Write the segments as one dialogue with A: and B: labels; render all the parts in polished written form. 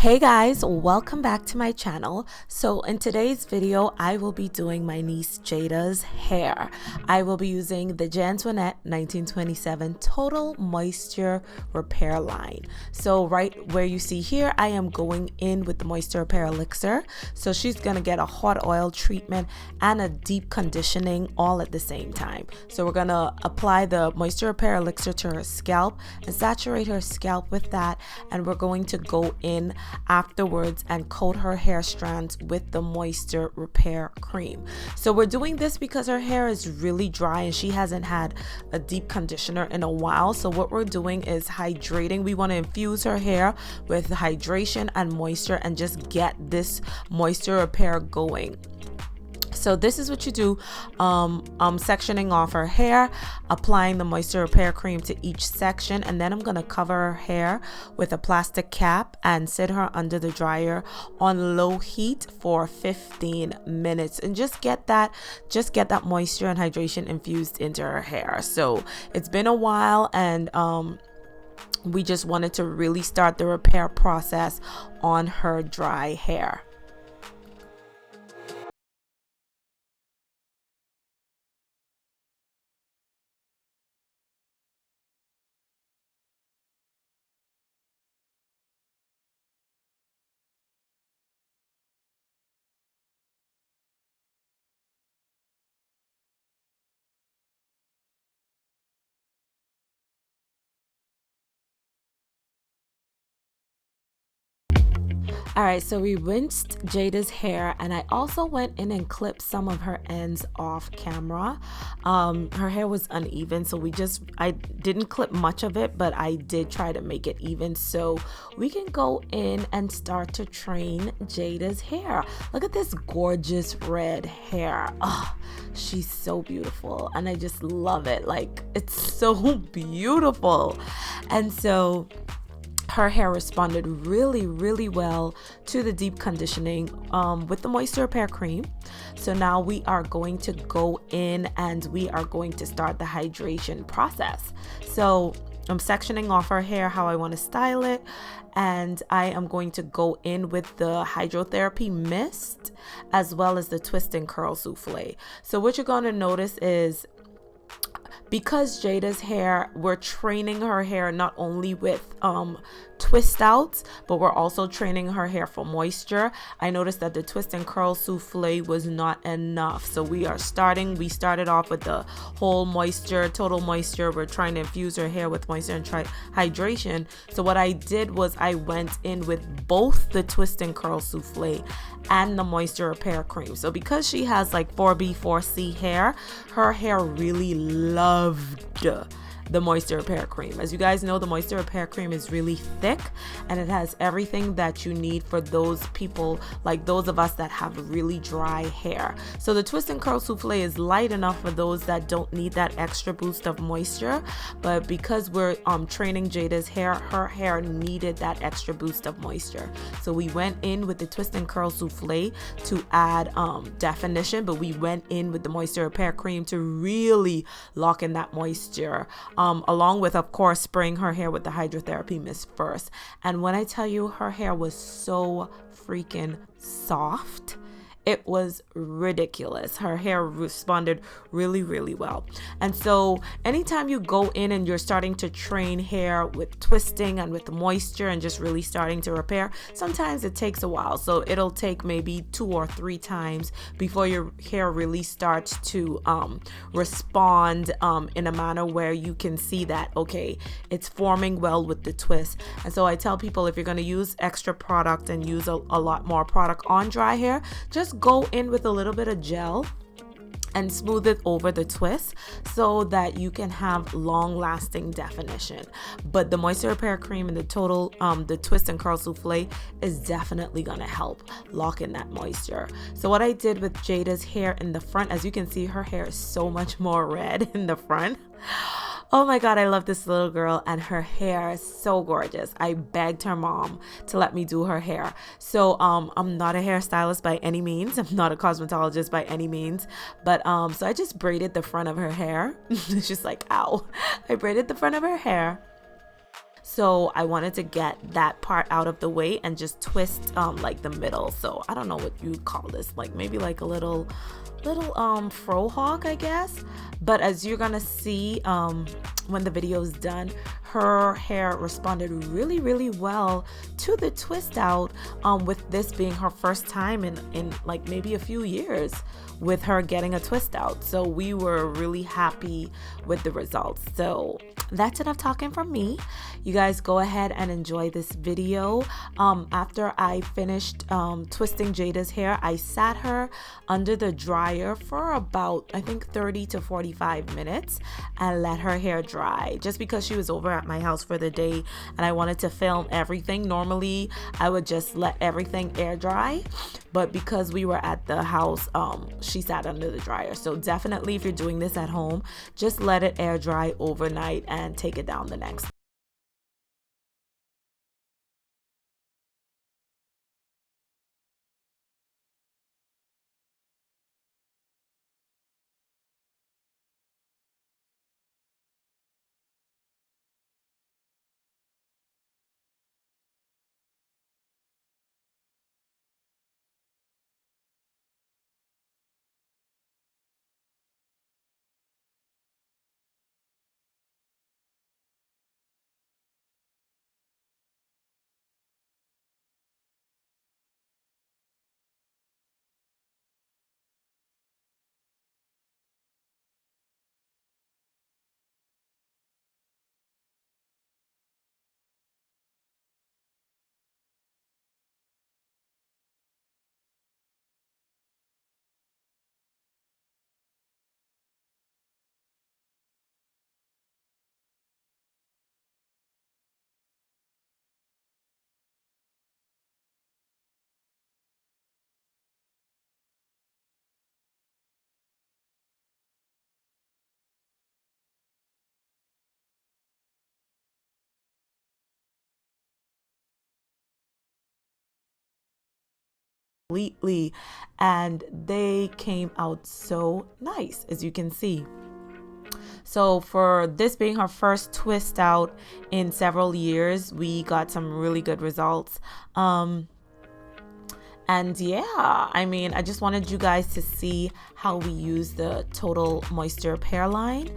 A: Hey guys, welcome back to my channel. So in today's video, I will be doing my niece Jada's hair. I will be using the Jantoinette 1927 Total Moisture Repair line. So right where you see here, I am going in with the Moisture Repair Elixir. So she's gonna get a hot oil treatment and a deep conditioning all at the same time. So we're gonna apply the Moisture Repair Elixir to her scalp and saturate her scalp with that, and we're going to go in afterwards and coat her hair strands with the moisture repair cream. So we're doing this because her hair is really dry and she hasn't had a deep conditioner in a while. So what we're doing is hydrating. We want to infuse her hair with hydration and moisture and just get this moisture repair going. So this is what you do. I'm sectioning off her hair, applying the moisture repair cream to each section, and then I'm going to cover her hair with a plastic cap and sit her under the dryer on low heat for 15 minutes and just get that moisture and hydration infused into her hair. So it's been a while, and we just wanted to really start the repair process on her dry hair. All right, so we rinsed Jada's hair, and I also went in and clipped some of her ends off camera. Her hair was uneven, so I didn't clip much of it, but I did try to make it even so we can go in and start to train Jada's hair. Look at this gorgeous red hair. Oh, she's so beautiful, and I just love it. Like, it's so beautiful. And so her hair responded really well to the deep conditioning with the moisture repair cream. So now we are going to go in and we are going to start the hydration process. So I'm sectioning off her hair how I want to style it, and I am going to go in with the hydrotherapy mist as well as the twist and curl souffle. So what you're going to notice is, because Jada's hair, we're training her hair not only with twist outs, but we're also training her hair for moisture. I noticed that the twist and curl souffle was not enough. So we started off with the whole moisture, total moisture. We're trying to infuse her hair with moisture and hydration. So what I did was I went in with both the twist and curl souffle and the moisture repair cream. So because she has like 4B, 4C hair, her hair really loved the moisture repair cream. As you guys know, the moisture repair cream is really thick and it has everything that you need for those people, like those of us that have really dry hair. So the twist and curl souffle is light enough for those that don't need that extra boost of moisture, but because we're training Jada's hair, her hair needed that extra boost of moisture. So we went in with the twist and curl souffle to add definition, but we went in with the moisture repair cream to really lock in that moisture, along with, of course, spraying her hair with the hydrotherapy mist first. And when I tell you, her hair was so freaking soft, it was ridiculous. Her hair responded really well. And so anytime you go in and you're starting to train hair with twisting and with moisture and just really starting to repair, sometimes it takes a while. So it'll take maybe 2 or 3 times before your hair really starts to respond in a manner where you can see that, okay, it's forming well with the twist. And so I tell people, if you're going to use extra product and use a lot more product on dry hair, just go in with a little bit of gel and smooth it over the twist so that you can have long-lasting definition. But the moisture repair cream and the twist and curl souffle is definitely gonna help lock in that moisture. So what I did with Jada's hair in the front, as you can see, her hair is so much more red in the front. Oh my God, I love this little girl, and her hair is so gorgeous. I begged her mom to let me do her hair. So I'm not a hairstylist by any means. I'm not a cosmetologist by any means. But so I just braided the front of her hair. It's just like, ow. I braided the front of her hair. So I wanted to get that part out of the way and just twist like the middle. So I don't know what you call this, like maybe like a little fro hawk, I guess. But as you're gonna see when the video is done, her hair responded really well to the twist out, with this being her first time in like maybe a few years with her getting a twist out. So we were really happy with the results. So that's enough talking from me. You guys go ahead and enjoy this video. After I finished twisting Jada's hair, I sat her under the dryer for about, I think, 30 to 45 minutes and let her hair dry, just because she was over at my house for the day and I wanted to film everything. Normally I would just let everything air dry, but because we were at the house, she sat under the dryer. So definitely, if you're doing this at home, just let it air dry overnight and take it down the next. Completely, and they came out so nice, as you can see. So for this being her first twist out in several years, we got some really good results. And yeah, I mean, I just wanted you guys to see how we use the Total Moisture Repair line.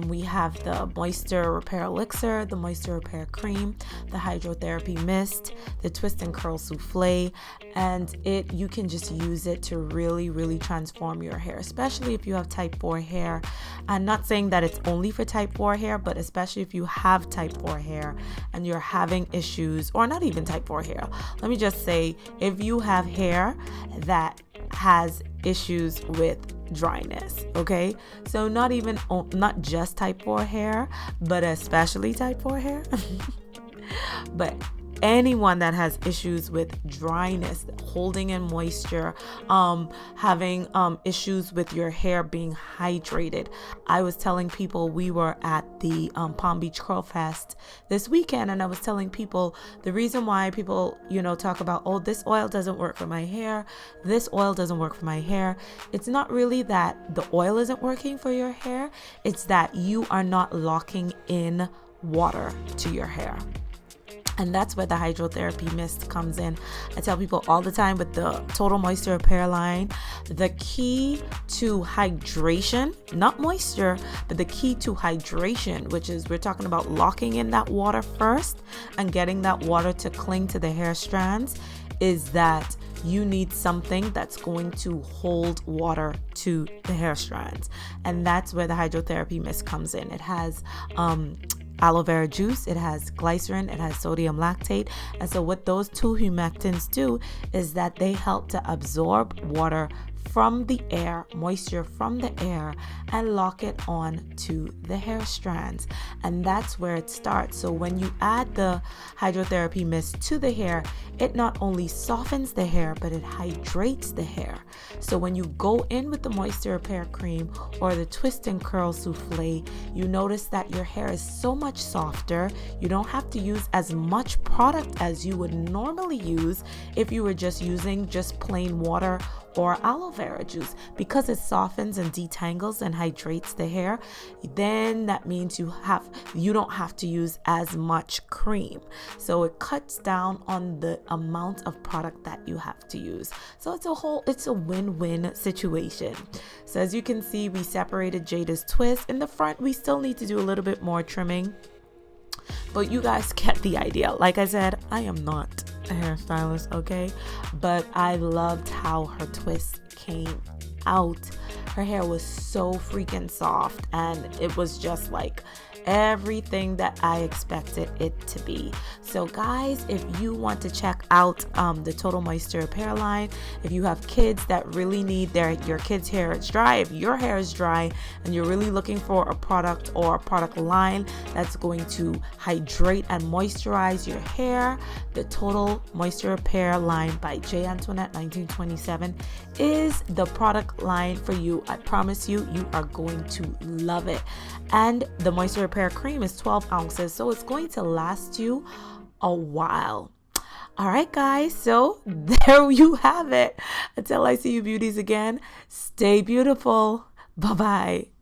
A: We have the Moisture Repair Elixir, the Moisture Repair Cream, the Hydrotherapy Mist, the Twist and Curl Souffle, and you can just use it to really transform your hair, especially if you have type 4 hair. I'm not saying that it's only for type 4 hair, but especially if you have type 4 hair and you're having issues, or not even type 4 hair. Let me just say, if you have hair that has issues with dryness, okay? So not just type 4 hair, but especially type 4 hair. But anyone that has issues with dryness, holding in moisture, having issues with your hair being hydrated. I was telling people, we were at the Palm Beach Curl Fest this weekend, and I was telling people the reason why people, talk about, oh, this oil doesn't work for my hair, this oil doesn't work for my hair. It's not really that the oil isn't working for your hair, it's that you are not locking in water to your hair. And that's where the Hydrotherapy Mist comes in. I tell people all the time with the Total Moisture Repair line, the key to hydration, not moisture, but the key to hydration, which is we're talking about locking in that water first and getting that water to cling to the hair strands, is that you need something that's going to hold water to the hair strands. And that's where the Hydrotherapy Mist comes in. It has aloe vera juice, it has glycerin, it has sodium lactate. And so what those two humectants do is that they help to absorb water from the air, moisture from the air, and lock it on to the hair strands. And that's where it starts. So when you add the Hydrotherapy Mist to the hair, it not only softens the hair, but it hydrates the hair. So when you go in with the Moisture Repair Cream or the Twist and Curl Souffle, you notice that your hair is so much softer. You don't have to use as much product as you would normally use if you were just using just plain water or aloe vera. vera juice. Because it softens and detangles and hydrates the hair, then that means you don't have to use as much cream. So it cuts down on the amount of product that you have to use. So it's a win-win situation. So as you can see, we separated Jada's twist. In the front, we still need to do a little bit more trimming, but you guys get the idea. Like I said, I am not a hairstylist, okay? But I loved how her twist came out. Her hair was so freaking soft, and it was just like everything that I expected it to be. So guys, if you want to check out the Total Moisture Repair line, if you have kids that really need your kids' hair is dry, if your hair is dry and you're really looking for a product or a product line that's going to hydrate and moisturize your hair, the Total Moisture Repair line by J. Antoinette 1927 is the product line for you. I promise you, you are going to love it. And the Moisture Repair cream is 12 ounces, so it's going to last you a while. All right, guys, so there you have it. Until I see you beauties again, stay beautiful. Bye-bye.